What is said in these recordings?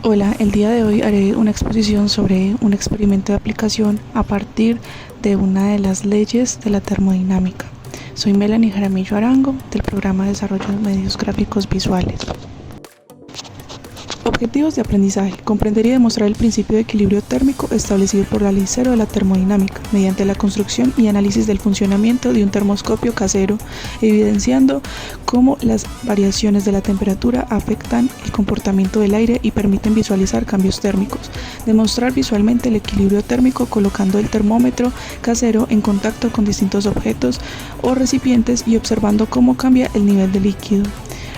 Hola, el día de hoy haré una exposición sobre un experimento de aplicación a partir de una de las leyes de la termodinámica. Soy Melanie Jaramillo Arango, del programa de Desarrollo de Medios Gráficos Visuales. Objetivos de aprendizaje: comprender y demostrar el principio de equilibrio térmico establecido por la ley cero de la termodinámica mediante la construcción y análisis del funcionamiento de un termoscopio casero, evidenciando cómo las variaciones de la temperatura afectan el comportamiento del aire y permiten visualizar cambios térmicos. Demostrar visualmente el equilibrio térmico colocando el termómetro casero en contacto con distintos objetos o recipientes y observando cómo cambia el nivel de líquido.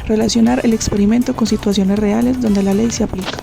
Relacionar el experimento con situaciones reales donde la ley se aplica.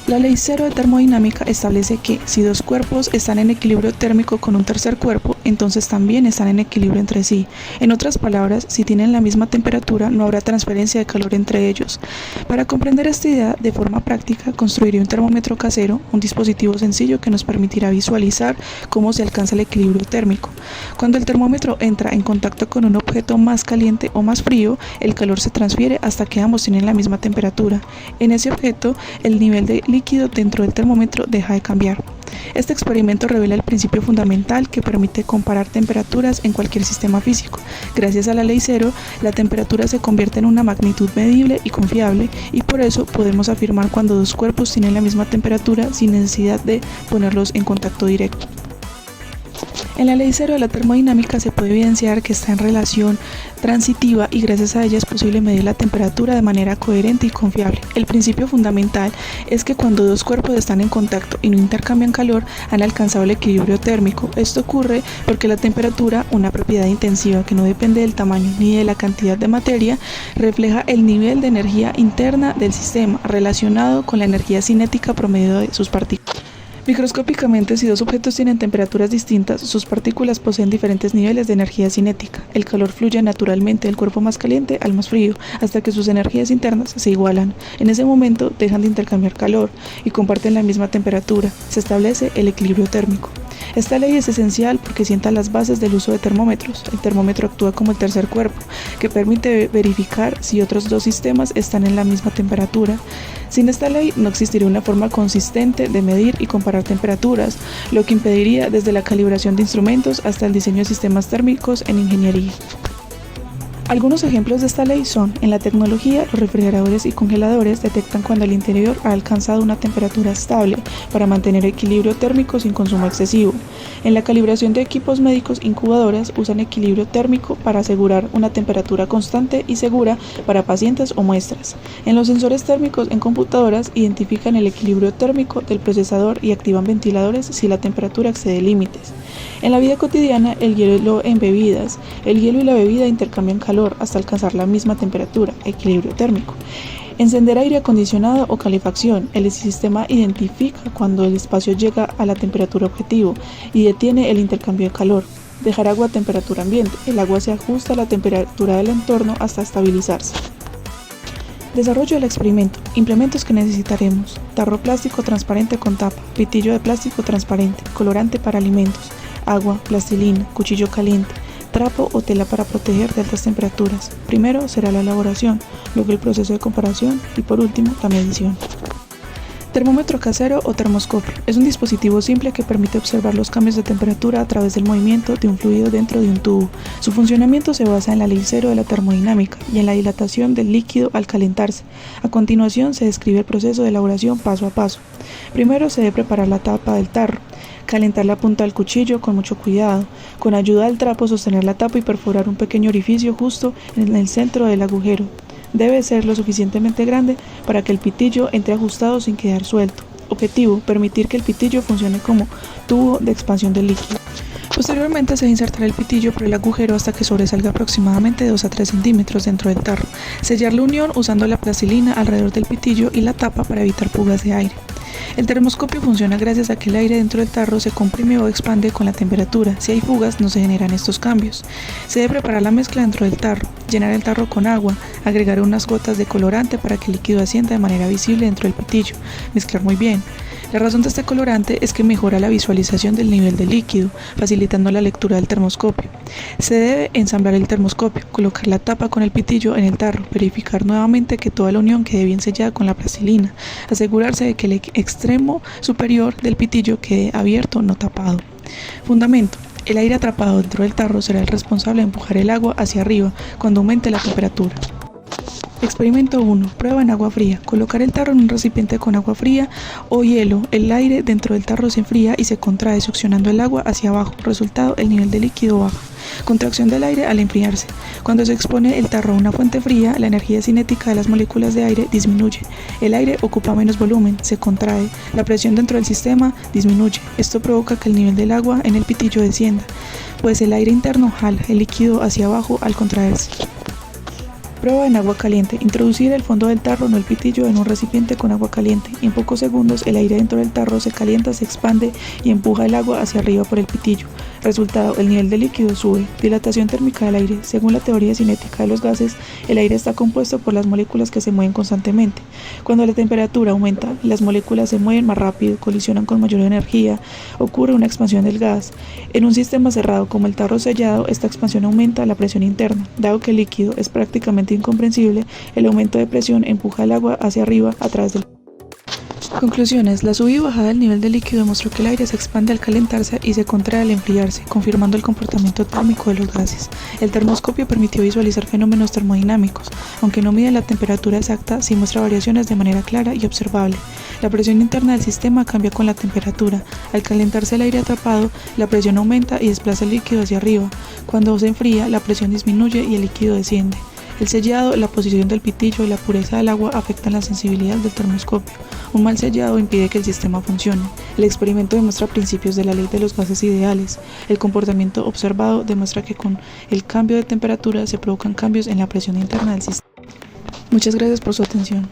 La ley cero de termodinámica establece que si dos cuerpos están en equilibrio térmico con un tercer cuerpo, entonces también están en equilibrio entre sí. En otras palabras, si tienen la misma temperatura, no habrá transferencia de calor entre ellos. Para comprender esta idea de forma práctica, construiré un termómetro casero, un dispositivo sencillo que nos permitirá visualizar cómo se alcanza el equilibrio térmico. Cuando el termómetro entra en contacto con un objeto más caliente o más frío, el calor se transfiere hasta que ambos tienen la misma temperatura. En ese objeto, el nivel de líquido dentro del termómetro deja de cambiar. Este experimento revela el principio fundamental que permite comparar temperaturas en cualquier sistema físico. Gracias a la ley cero, la temperatura se convierte en una magnitud medible y confiable, y por eso podemos afirmar cuando dos cuerpos tienen la misma temperatura sin necesidad de ponerlos en contacto directo. En la ley cero de la termodinámica se puede evidenciar que está en relación transitiva y gracias a ella es posible medir la temperatura de manera coherente y confiable. El principio fundamental es que cuando dos cuerpos están en contacto y no intercambian calor, han alcanzado el equilibrio térmico. Esto ocurre porque la temperatura, una propiedad intensiva que no depende del tamaño ni de la cantidad de materia, refleja el nivel de energía interna del sistema relacionado con la energía cinética promedio de sus partículas. Microscópicamente, si dos objetos tienen temperaturas distintas, sus partículas poseen diferentes niveles de energía cinética. El calor fluye naturalmente del cuerpo más caliente al más frío, hasta que sus energías internas se igualan. En ese momento dejan de intercambiar calor y comparten la misma temperatura. Se establece el equilibrio térmico. Esta ley es esencial porque sienta las bases del uso de termómetros. El termómetro actúa como el tercer cuerpo, que permite verificar si otros dos sistemas están en la misma temperatura. Sin esta ley no existiría una forma consistente de medir y comparar temperaturas, lo que impediría desde la calibración de instrumentos hasta el diseño de sistemas térmicos en ingeniería. Algunos ejemplos de esta ley son: en la tecnología, los refrigeradores y congeladores detectan cuando el interior ha alcanzado una temperatura estable para mantener equilibrio térmico sin consumo excesivo. En la calibración de equipos médicos, incubadoras usan equilibrio térmico para asegurar una temperatura constante y segura para pacientes o muestras. En los sensores térmicos en computadoras, identifican el equilibrio térmico del procesador y activan ventiladores si la temperatura excede límites. En la vida cotidiana, el hielo en bebidas. El hielo y la bebida intercambian calor hasta alcanzar la misma temperatura, equilibrio térmico. Encender aire acondicionado o calefacción. El sistema identifica cuando el espacio llega a la temperatura objetivo y detiene el intercambio de calor. Dejar agua a temperatura ambiente. El agua se ajusta a la temperatura del entorno hasta estabilizarse. Desarrollo del experimento. Implementos que necesitaremos: tarro plástico transparente con tapa, pitillo de plástico transparente, colorante para alimentos, agua, plastilina, cuchillo caliente, trapo o tela para proteger de altas temperaturas. Primero será la elaboración, luego el proceso de comparación y por último la medición. Termómetro casero o termoscopio. Es un dispositivo simple que permite observar los cambios de temperatura a través del movimiento de un fluido dentro de un tubo. Su funcionamiento se basa en la ley cero de la termodinámica y en la dilatación del líquido al calentarse. A continuación se describe el proceso de elaboración paso a paso. Primero se debe preparar la tapa del tarro. Calentar la punta del cuchillo con mucho cuidado. Con ayuda del trapo sostener la tapa y perforar un pequeño orificio justo en el centro del agujero. Debe ser lo suficientemente grande para que el pitillo entre ajustado sin quedar suelto. Objetivo: permitir que el pitillo funcione como tubo de expansión del líquido. Posteriormente se insertará el pitillo por el agujero hasta que sobresalga aproximadamente 2 a 3 centímetros dentro del tarro. Sellar la unión usando la plastilina alrededor del pitillo y la tapa para evitar fugas de aire. El termoscopio funciona gracias a que el aire dentro del tarro se comprime o expande con la temperatura. Si hay fugas, no se generan estos cambios. Se debe preparar la mezcla dentro del tarro, llenar el tarro con agua, agregar unas gotas de colorante para que el líquido asienta de manera visible dentro del pitillo, mezclar muy bien. La razón de este colorante es que mejora la visualización del nivel del líquido, facilitando la lectura del termoscopio. Se debe ensamblar el termoscopio, colocar la tapa con el pitillo en el tarro, verificar nuevamente que toda la unión quede bien sellada con la plastilina, asegurarse de que el extremo superior del pitillo quede abierto, no tapado. Fundamento. El aire atrapado dentro del tarro será el responsable de empujar el agua hacia arriba cuando aumente la temperatura. Experimento 1. Prueba en agua fría. Colocar el tarro en un recipiente con agua fría o hielo. El aire dentro del tarro se enfría y se contrae succionando el agua hacia abajo. Resultado, el nivel de líquido baja. Contracción del aire al enfriarse. Cuando se expone el tarro a una fuente fría, la energía cinética de las moléculas de aire disminuye. El aire ocupa menos volumen, se contrae. La presión dentro del sistema disminuye. Esto provoca que el nivel del agua en el pitillo descienda, pues el aire interno jala el líquido hacia abajo al contraerse. Prueba en agua caliente. Introducir el fondo del tarro, no el pitillo, en un recipiente con agua caliente. En pocos segundos, el aire dentro del tarro se calienta, se expande y empuja el agua hacia arriba por el pitillo. Resultado, el nivel de líquido sube. Dilatación térmica del aire. Según la teoría cinética de los gases, el aire está compuesto por las moléculas que se mueven constantemente. Cuando la temperatura aumenta, las moléculas se mueven más rápido, colisionan con mayor energía, ocurre una expansión del gas. En un sistema cerrado como el tarro sellado, esta expansión aumenta la presión interna. Dado que el líquido es prácticamente incomprensible, el aumento de presión empuja el agua hacia arriba a través del... Conclusiones. La subida y bajada del nivel de líquido demostró que el aire se expande al calentarse y se contrae al enfriarse, confirmando el comportamiento térmico de los gases. El termoscopio permitió visualizar fenómenos termodinámicos, aunque no mide la temperatura exacta, sí muestra variaciones de manera clara y observable. La presión interna del sistema cambia con la temperatura. Al calentarse el aire atrapado, la presión aumenta y desplaza el líquido hacia arriba. Cuando se enfría, la presión disminuye y el líquido desciende. El sellado, la posición del pitillo y la pureza del agua afectan la sensibilidad del termoscopio. Un mal sellado impide que el sistema funcione. El experimento demuestra principios de la ley de los gases ideales. El comportamiento observado demuestra que con el cambio de temperatura se provocan cambios en la presión interna del sistema. Muchas gracias por su atención.